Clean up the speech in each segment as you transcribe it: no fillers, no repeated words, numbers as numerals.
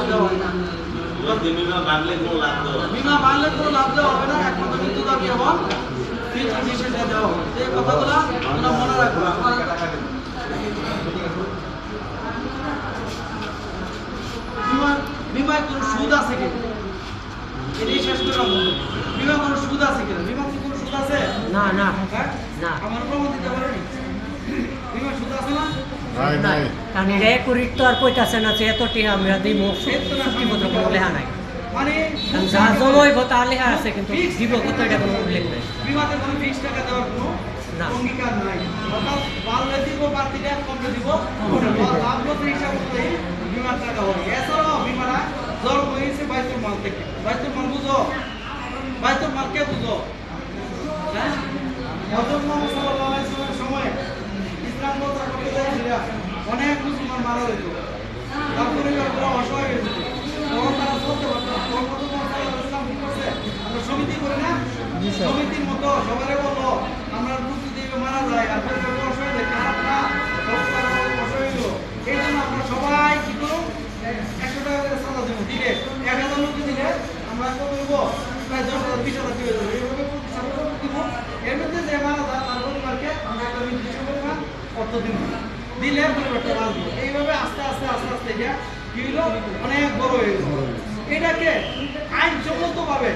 দেওয়া হয় না। বিমা বাড়লে কোনো লাভ দেওয়া হবে না, একমাত্র মৃত্যু দাবি এবং ফিউচার ডিসিশন দেওয়া হবে। এই কথাগুলো তোমরা মনে রাখো। বিমায় কোনো সুদ আছে কিনা এটাই শেষ করে আমরা। বিমা কোনো সুদ আছে কিনা? বিমা কি কোনো সুদ আছে? না না হ্যাঁ না, আমার প্রমাণ দিতে পারেনি। বিমা সুদ আছে না? কারণ এটা একুরিট তো আর কইতাছে না যে এত টিহা আমরা দিব, চুক্তিপত্র কোনো লেখা নাই। মানে যা জমাইব তা লেখা আছে, কিন্তু দিব কত এটা কোনো উল্লেখ নেই। বিমাতে কোনো ফিক্স টাকা দেওয়ার কোনো অঙ্গীকার নাই। অর্থাৎ বাড়লে দিব, বাড়তিটা কমলে দিব, লাভ লসের হিসাব অনুযায়ী বিমার টাকা হবে। এছাড়াও বিমাটা জন্ম হয়েছে বাইতুল মাল থেকে। বাইতুল মাল বুঝো? বাইতুল মাল কে বুঝো? হ্যাঁ, হযরত মুহাম্মদ সাল্লাল্লাহু আলাইহি ওয়াসাল্লামের সময় ইসলাম প্রচার করতে যাচ্ছিলেন, অনেক মুসলমান মারা যেত, তার পরিবারগুলো অসহায় হয়ে যেত, তখন তারা চলতে পারত না। তখন হযরত মুহাম্মদ সাল্লাল্লাহু আলাইহি ওয়াসাল্লাম কি করছে? আমরা সমিতি করি না, সমিতির মতো সবারে বললো আমরা লোক যদি মারা যায় আর পরিবার অসহায় যায়, খারাপ না, অসহায় হলো, এই জন্য আমরা সবাই কি করব, 100 টাকা করে চাঁদা দেবো। দিলে 1000 লোক দিলে আমরা কত দেব? প্রায় 10,000 20,000 দিয়ে দেবো। এইভাবে দিব। এর মধ্যে যে মারা যায় তার পরিবারকে আমরা একটা নির্দিষ্ট পরিমাণ অর্থ দিব, দিলে পরিবারটা বাঁচবো। এইভাবে আস্তে আস্তে আস্তে আস্তে এটা কি হলো, অনেক বড় হয়ে গেল। এটাকে আইনসম্মতভাবে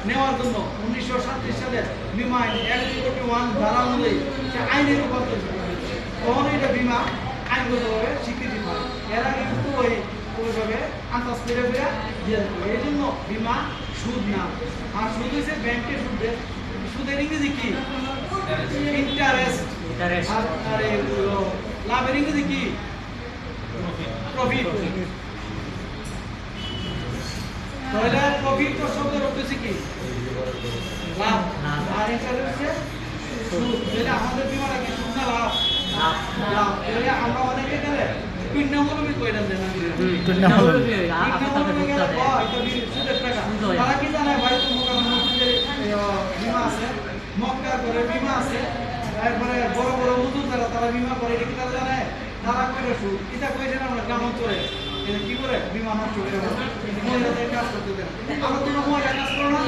নেওয়ার জন্য 1937 সালে বিমা আইন 141 ধারা অনুযায়ী সে আইনে রূপান্তরিত হয়েছে। তখন এটা বিমা আইনগতভাবে স্বীকৃতি পায়। এর আগে কিন্তু ওইভাবে আন্দাজ করে ফিরে দিয়ে দেবে। এই জন্য বিমা সুদ না, আর সুদ হচ্ছে ব্যাংকের সুদের। সুদের ইংরেজি কি? ইন্টারেস্ট। আর লাভের ইংরেজি কি? প্রফিট। তাহলে প্রফিট শব্দের অর্থ হচ্ছে কি? লাভ। আর ইন্টারেস্ট হচ্ছে সুদ। তাহলে আমাদের বিমাটা কি সুদ না লাভ? লাভ। তাহলে আমরা অনেকে গেলে পিন্নামূলবি কইরা দেন না। পিন্নামূলবি তারা কি জানে ভাই, তোমার মসজিদের বিমা আছে, মক্কা করে বিমা আছে, তারপরে বড় বড় মজুর তারা বিমা করে, এটা কি তারা জানে? তারা করে সুদ। এটা কইছে না আমরা গ্রাম অঞ্চলে এটা কি করে বিমা নষ্ট করে মহিলাদের কাজ করতে দেন। আমরা তোমরা মহিলা কাজ করো না,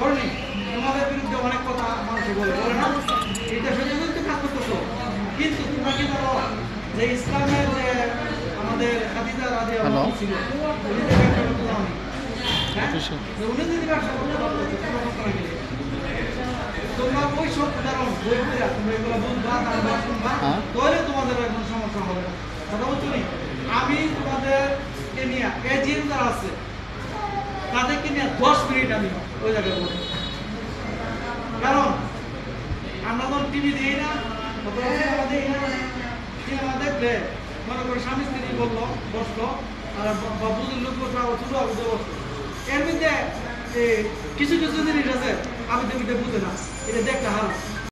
করনি? তোমাদের বিরুদ্ধে অনেক কথা মানুষে বলে না, এটা সত্যি কাজ করতেছো। কিন্তু তোমরা কি জানো যে ইসলামের যে আমাদের খাদিজা রাদিয়াল্লাহু আনহা ছিল, উনি যে ব্যবসা করতে জানেন, হ্যাঁ, উনি যদি ব্যবসা করতে পারতো তোমরা ওই সব উদাহরণ বই করে তোমরা এগুলো বুঝবা, তারপর শুনবা, তাহলে তোমাদের কোনো সমস্যা হবে না। কথা বলছি, আমি তোমাদেরকে নিয়ে এজিএম যারা আছে তাদেরকে নিয়ে 10 মিনিট আমি ওই জায়গায় বলবো। কারণ আমরা তো টিভি দিই না, সিনেমা দিই না, সিনেমা দেখলে মনে করে স্বামী স্ত্রী বললো, বসলো, আর বুঝুর লোক বসলো, আবার ছোট আবুদে বসলো। এর মধ্যে কিছু কিছু জিনিস আছে আমি তো বুঝে না, এটা দেখতে হাল